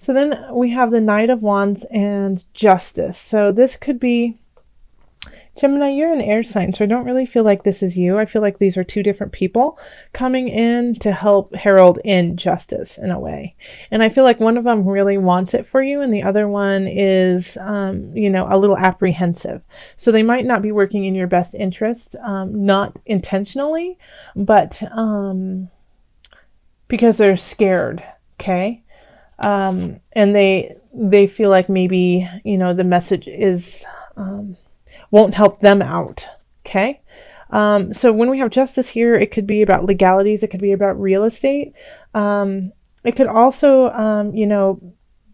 So then we have the Knight of Wands and Justice. So this could be Gemini, you're an air sign, so I don't really feel like this is you. I feel like these are two different people coming in to help herald in justice in a way. And I feel like one of them really wants it for you, and the other one is, a little apprehensive. So they might not be working in your best interest, not intentionally, but because they're scared, okay? And they feel like maybe, the message is... won't help them out. Okay. So when we have justice here, it could be about legalities. It could be about real estate. It could also,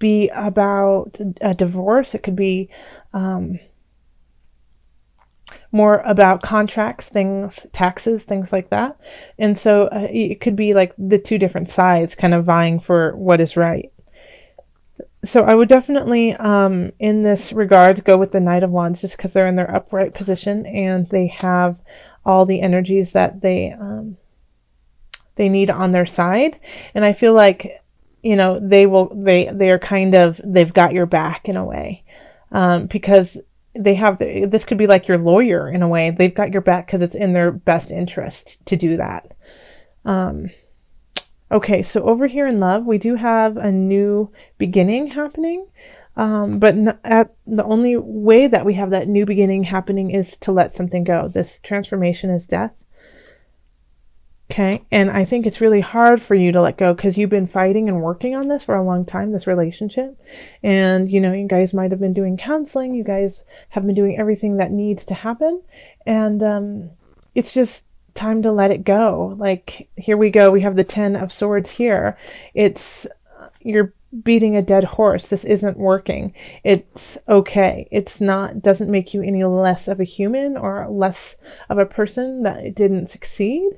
be about a divorce. It could be more about contracts, things, taxes, things like that. And so it could be like the two different sides kind of vying for what is right. So I would definitely, in this regard, go with the Knight of Wands just because they're in their upright position and they have all the energies that they need on their side. And I feel like, they are kind of, they've got your back in a way, because they have, this could be like your lawyer in a way. They've got your back because it's in their best interest to do that. Okay, so over here in love, we do have a new beginning happening, but the only way that we have that new beginning happening is to let something go. This transformation is death. Okay, and I think it's really hard for you to let go because you've been fighting and working on this for a long time, this relationship. And, you guys might have been doing counseling. You guys have been doing everything that needs to happen. And it's just time to let it go. Like, here we go. We have the 10 of Swords here. You're beating a dead horse. This isn't working. It's okay. It's not, doesn't make you any less of a human or less of a person that it didn't succeed.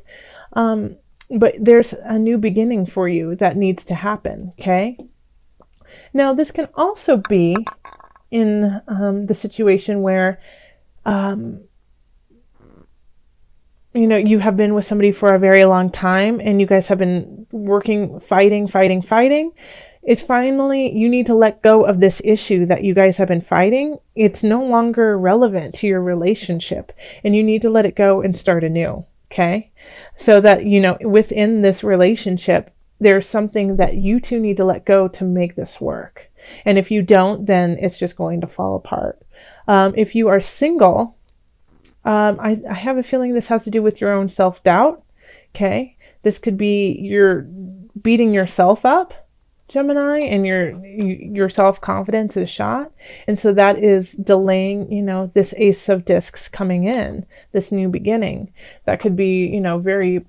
But there's a new beginning for you that needs to happen. Okay. Now this can also be in the situation where you have been with somebody for a very long time and you guys have been working, fighting. It's finally, you need to let go of this issue that you guys have been fighting. It's no longer relevant to your relationship and you need to let it go and start anew. Okay. So that, within this relationship, there's something that you two need to let go to make this work. And if you don't, then it's just going to fall apart. If you are single, I have a feeling this has to do with your own self-doubt. Okay. This could be you're beating yourself up, Gemini, and your self-confidence is shot. And so that is delaying, this Ace of Discs coming in, this new beginning. That could be, very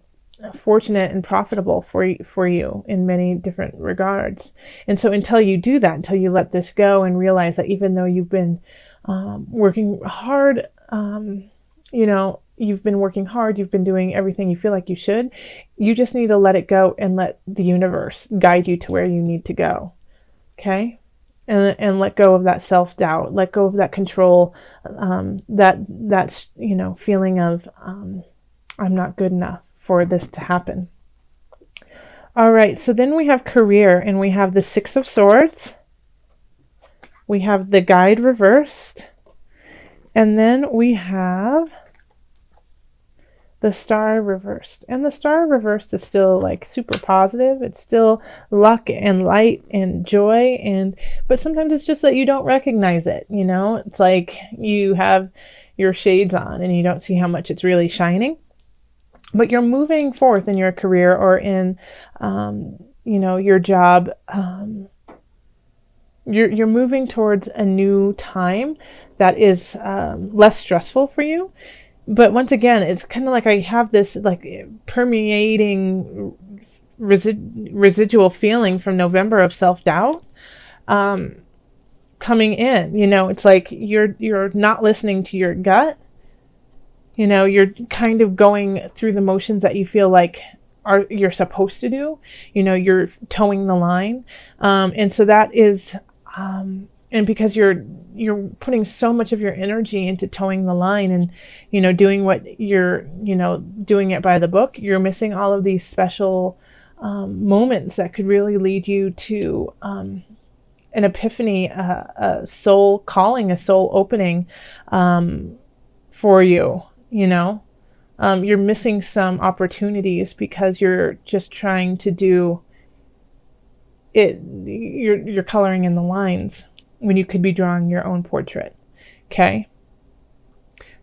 fortunate and profitable for you in many different regards. And so until you do that, until you let this go and realize that even though you've been working hard, you've been working hard, you've been doing everything you feel like you should, you just need to let it go and let the universe guide you to where you need to go. Okay? And let go of that self-doubt, let go of that control, that's feeling of I'm not good enough for this to happen. All right, so then we have career, and we have the Six of Swords. We have the Guide reversed. And then we have the Star reversed. And the Star reversed is still like super positive. It's still luck and light and joy, but sometimes it's just that you don't recognize it, It's like you have your shades on and you don't see how much it's really shining. But you're moving forth in your career or in your job. You're moving towards a new time that is less stressful for you. But once again, it's kind of like I have this like permeating residual feeling from November of self-doubt coming in. It's like you're not listening to your gut. You're kind of going through the motions that you feel like you're supposed to do. You're towing the line, and so that is. And because you're putting so much of your energy into towing the line and doing what you're doing it by the book, you're missing all of these special moments that could really lead you to an epiphany, a soul calling, a soul opening for you, you know. You're missing some opportunities because you're just trying to do it. You're coloring in the lines when you could be drawing your own portrait. Okay.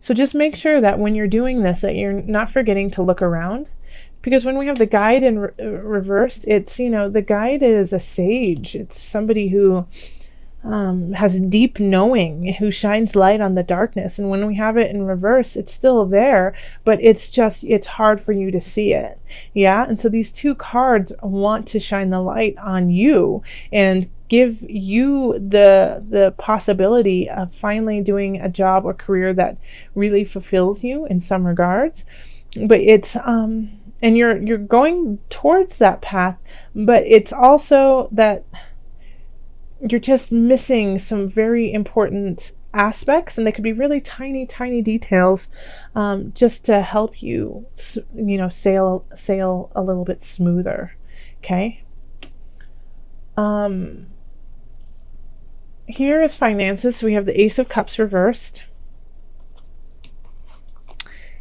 So just make sure that when you're doing this, that you're not forgetting to look around. Because when we have the guide in reversed, it's, you know, the guide is a sage. It's somebody who has deep knowing, who shines light on the darkness. And when we have it in reverse, it's still there, but it's hard for you to see it. Yeah. And so these two cards want to shine the light on you and give you the possibility of finally doing a job or career that really fulfills you in some regards. But it's and you're going towards that path, but it's also that you're just missing some very important aspects, and they could be really tiny, tiny details, just to help you, you know, sail a little bit smoother. Okay. Here is finances. So we have the Ace of Cups reversed,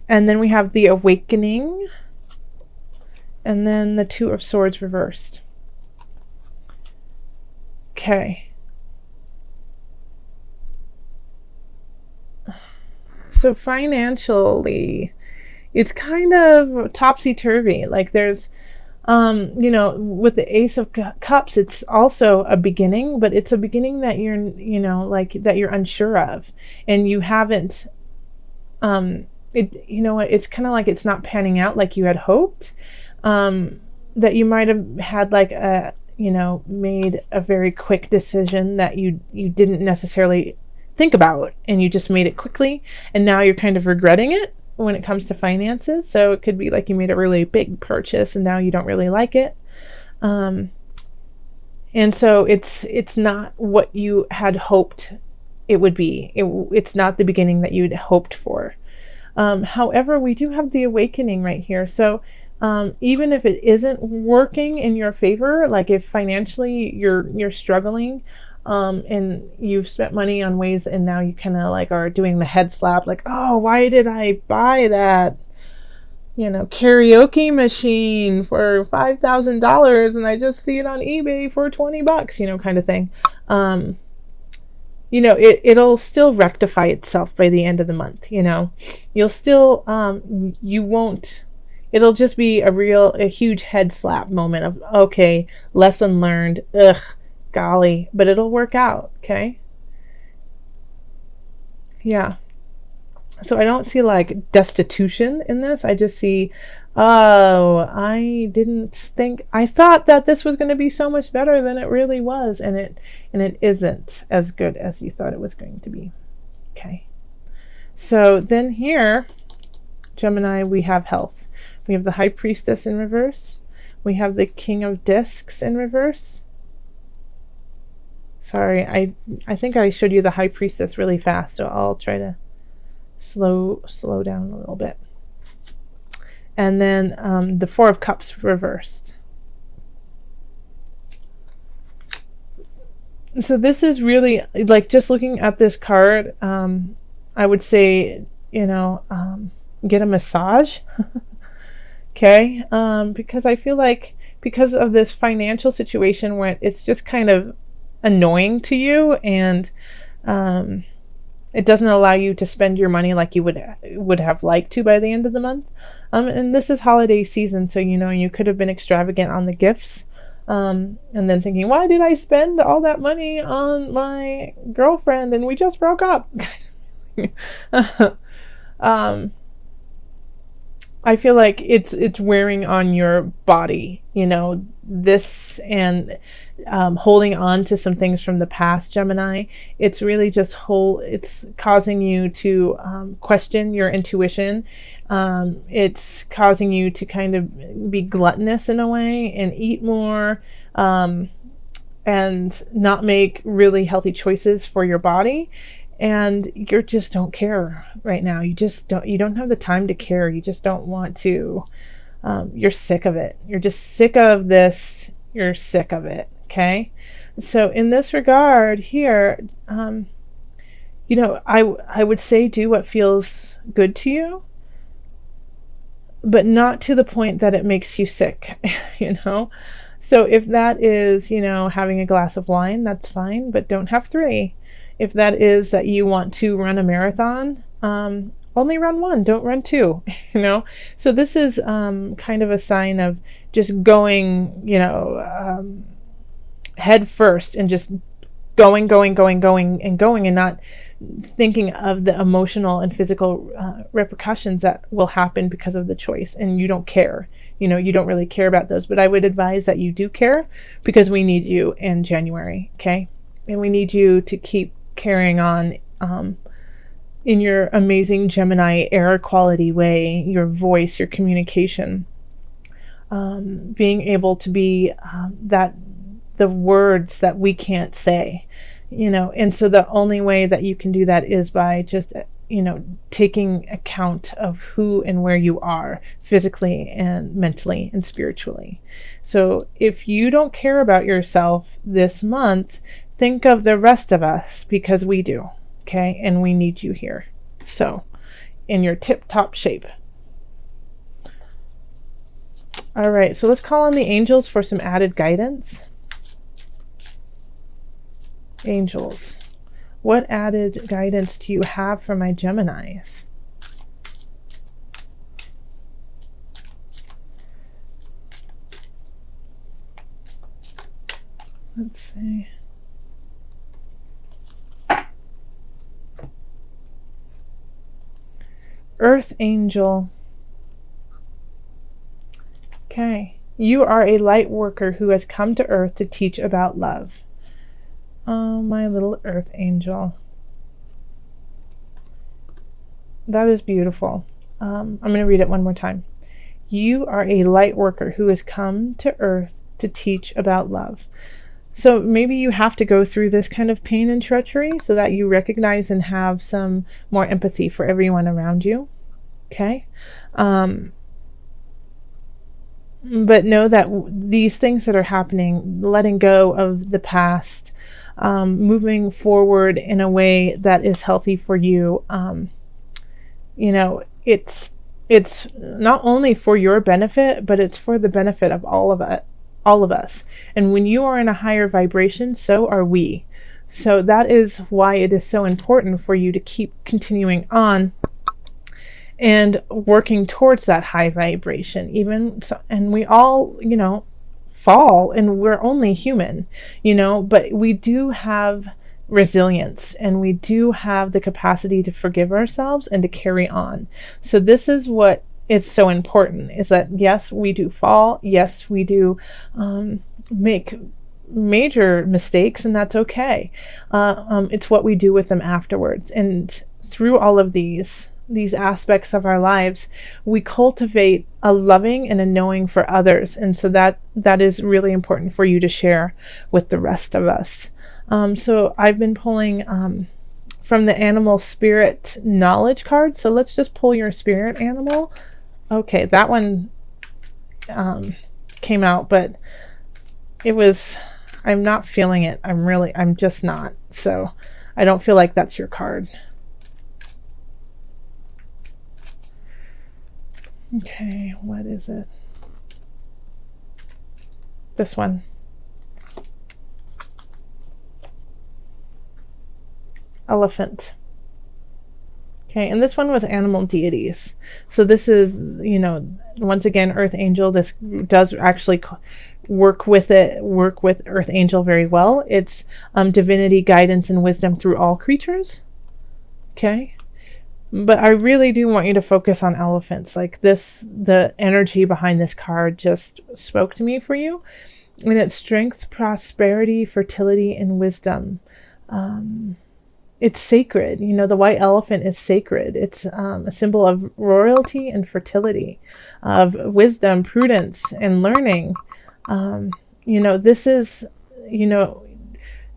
and then we have the Awakening, and then the Two of Swords reversed. Okay. So financially, it's kind of topsy-turvy. Like there's, you know, with the Ace of Cups, it's also a beginning, but it's a beginning that you're, you know, like that you're unsure of, and you haven't, you know what, it's kind of like it's not panning out like you had hoped, that you might have had like a, you know, made a very quick decision that you didn't necessarily think about, and you just made it quickly, and now you're kind of regretting it when it comes to finances. So it could be like you made a really big purchase and now you don't really like it, and so it's not what you had hoped it would be. It's not the beginning that you'd hoped for. However, we do have the Awakening right here. So even if it isn't working in your favor, like if financially you're struggling, and you've spent money on ways, and now you kind of like are doing the head slap, like, oh, why did I buy that, you know, karaoke machine for $5,000 and I just see it on eBay for $20, you know, kind of thing. You know, it'll still rectify itself by the end of the month. You know, you'll still, you won't, it'll just be a huge head slap moment of, okay, lesson learned, ugh, golly, but it'll work out. Okay. Yeah. So I don't see like destitution in this. I just see, oh, I thought that this was going to be so much better than it really was, and it isn't as good as you thought it was going to be. Okay. So then here, Gemini, we have health. We have the High Priestess in reverse. We have the King of Discs in reverse. Sorry, I think I showed you the High Priestess really fast, so I'll try to slow down a little bit. And then the Four of Cups reversed. So this is really, like, just looking at this card, I would say, you know, get a massage. Okay, because I feel like because of this financial situation where it's just kind of annoying to you, and it doesn't allow you to spend your money like you would have liked to by the end of the month. And this is holiday season, so you know you could have been extravagant on the gifts, and then thinking, why did I spend all that money on my girlfriend and we just broke up? I feel like it's wearing on your body, you know, this, and holding on to some things from the past, Gemini. It's really just it's causing you to question your intuition. It's causing you to kind of be gluttonous in a way and eat more, and not make really healthy choices for your body. And you just don't care right now. You don't have the time to care. You just don't want to. You're sick of it. You're just sick of this. You're sick of it. Okay. So in this regard here, I would say do what feels good to you, but not to the point that it makes you sick, you know? So if that is, having a glass of wine, that's fine, but don't have three. If that is that you want to run a marathon, only run one, don't run two, So this is kind of a sign of just going, head first and just going, and not thinking of the emotional and physical repercussions that will happen because of the choice, and you don't care. You don't really care about those, but I would advise that you do care, because we need you in January, okay? And we need you to keep carrying on in your amazing Gemini air quality way, your voice, your communication, being able to be the words that we can't say, and so the only way that you can do that is by just taking account of who and where you are physically and mentally and spiritually. So if you don't care about yourself this month, think of the rest of us, because we do, okay? And we need you here. So in your tip-top shape. All right, so let's call on the angels for some added guidance. Angels, what added guidance do you have for my Geminis? Let's see. Earth Angel. Okay. You are a light worker who has come to Earth to teach about love. Oh, my little Earth Angel. That is beautiful. I'm going to read it one more time. You are a light worker who has come to Earth to teach about love. So maybe you have to go through this kind of pain and treachery so that you recognize and have some more empathy for everyone around you. Okay? But know that these things that are happening, letting go of the past, moving forward in a way that is healthy for you, it's not only for your benefit, but it's for the benefit of all of us. And when you are in a higher vibration, so are we. So that is why it is so important for you to keep continuing on and working towards that high vibration. And we all, fall, and we're only human, but we do have resilience, and we do have the capacity to forgive ourselves and to carry on. So this is what is so important, is that yes, we do fall, yes, we do make major mistakes, and that's okay. It's what we do with them afterwards. And through all of these aspects of our lives, we cultivate a loving and a knowing for others, and so that is really important for you to share with the rest of us. So I've been pulling from the animal spirit knowledge card, so let's just pull your spirit animal. Okay, that one came out, but I'm not feeling it. I'm just not. So I don't feel like that's your card. Okay, what is it? This one. Elephant. Okay, and this one was animal deities. So this is, once again, Earth Angel. This does actually work with Earth Angel very well. It's divinity, guidance, and wisdom through all creatures. Okay? But I really do want you to focus on elephants. Like this, the energy behind this card just spoke to me for you. And it's strength, prosperity, fertility, and wisdom. It's sacred. The white elephant is sacred. It's a symbol of royalty and fertility, of wisdom, prudence, and learning. This is,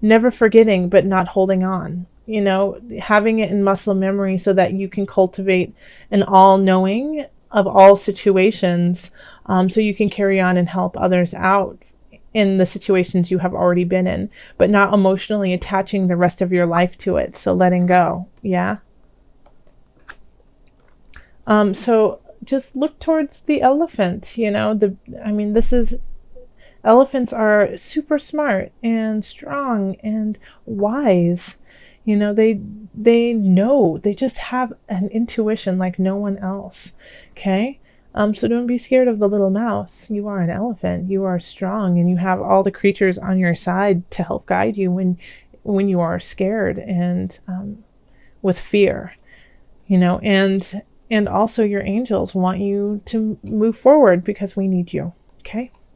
never forgetting but not holding on. Having it in muscle memory so that you can cultivate an all-knowing of all situations, so you can carry on and help others out in the situations you have already been in, but not emotionally attaching the rest of your life to it. So letting go. Yeah. So just look towards the elephant, I mean, this is, elephants are super smart and strong and wise. They know, they just have an intuition like no one else. Okay? So don't be scared of the little mouse. You are an elephant. You are strong, and you have all the creatures on your side to help guide you when you are scared and with fear. And also your angels want you to move forward because we need you. Okay?